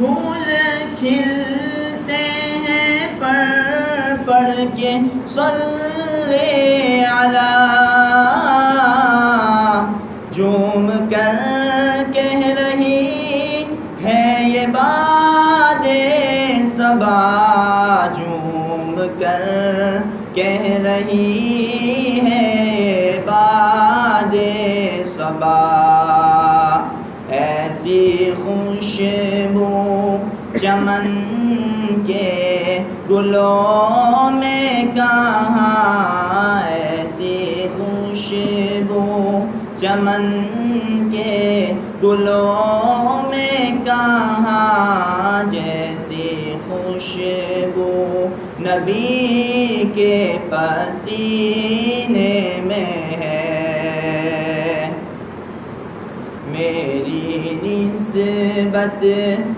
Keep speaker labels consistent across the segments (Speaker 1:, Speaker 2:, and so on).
Speaker 1: پھول کھلتے ہیں پڑھ پڑھ کے صلی علی، جھوم کر کہہ رہی ہے یہ باد صبا، جھوم کر کہہ رہی ہے باد صبا، ایسی خوشبو چمن کے گلوں میں کہاں، ایسی خوشبو چمن کے گلوں میں کہاں، جیسی خوشبو نبی کے پسینے میں ہے۔ میری نسبت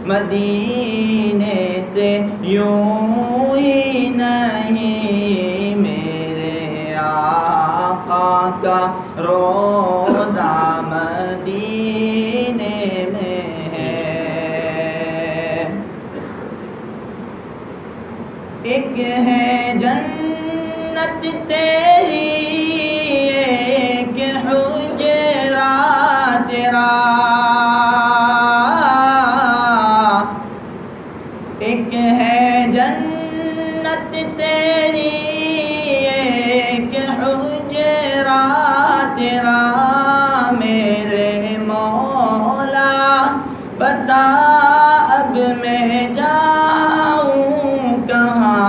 Speaker 1: مدینے سے یوں ہی نہیں، میرے آقا کا روضہ مدینے میں ہے۔ ایک ہے جنت تیری، ایک حجرہ تیرا، ایک ہے جنت تیری، ایک حجرہ تیرا، میرے مولا بتا اب میں جاؤں کہاں،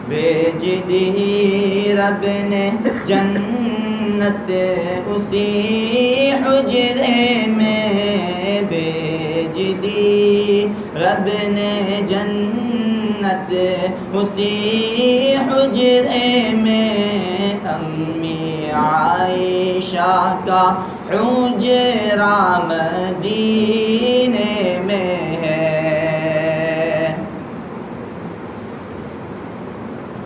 Speaker 1: بھیج دی رب نے جنت اسی حجرے میں، بھیج دی رب نے جنت اسی حجرے میں، امی عائشہ کا حجرہ مدینے میں ہے۔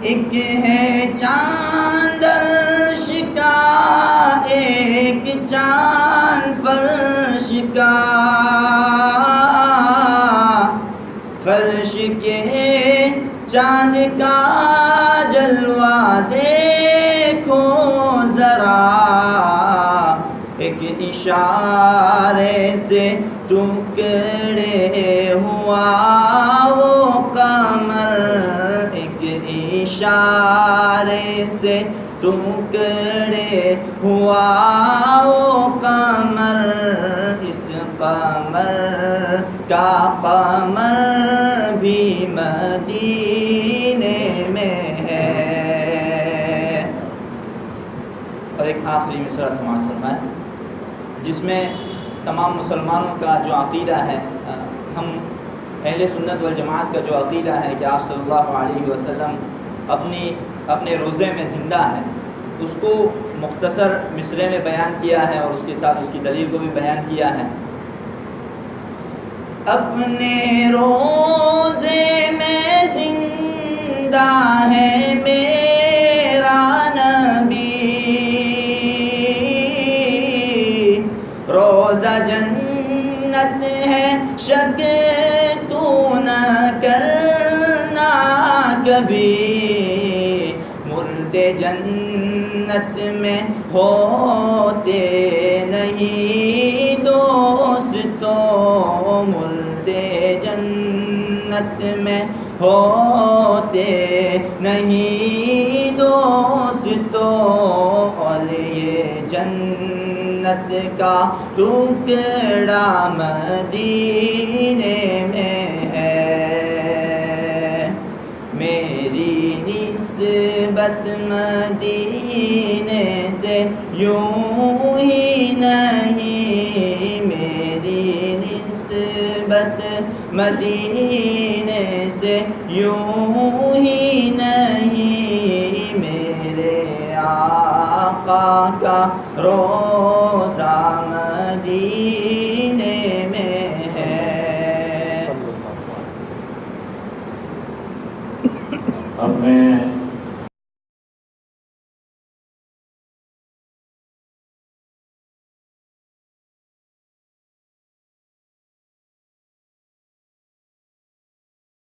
Speaker 1: ایک ہے چاند عرش کا، ایک چاند فرش کا، فرش کے چاند کا جلوہ دیکھو ذرا، ایک اشارے سے ٹکڑے ہوا وہ قمر، ایک اشارے سے ٹکڑے ہوا وہ قمر، اس قمر کا قمر بھی مدینے میں ہے۔ اور ایک آخری مصرع سماعت فرمائیں، جس میں تمام مسلمانوں کا جو عقیدہ ہے، ہم اہل سنت والجماعت کا جو عقیدہ ہے کہ آپ صلی اللہ علیہ وسلم اپنے روزے میں زندہ ہے، اس کو مختصر مصرعے میں بیان کیا ہے اور اس کے ساتھ اس کی دلیل کو بھی بیان کیا ہے۔ اپنے روزے میں زندہ ہے میرا نبی، روزہ جنت ہے شک تو نہ کرنا کبھی، مردے جنت میں ہوتے نہیں دوستو، مردے جنت میں ہوتے نہیں دوستو، اور یہ جنت کا ٹکڑا مدینے میں ہے۔ میری نسبت مدینے سے یوں ہی نہیں، میری نسبت مدینے سے یوں ہی نہیں، میرے آقا کا روضہ مدینے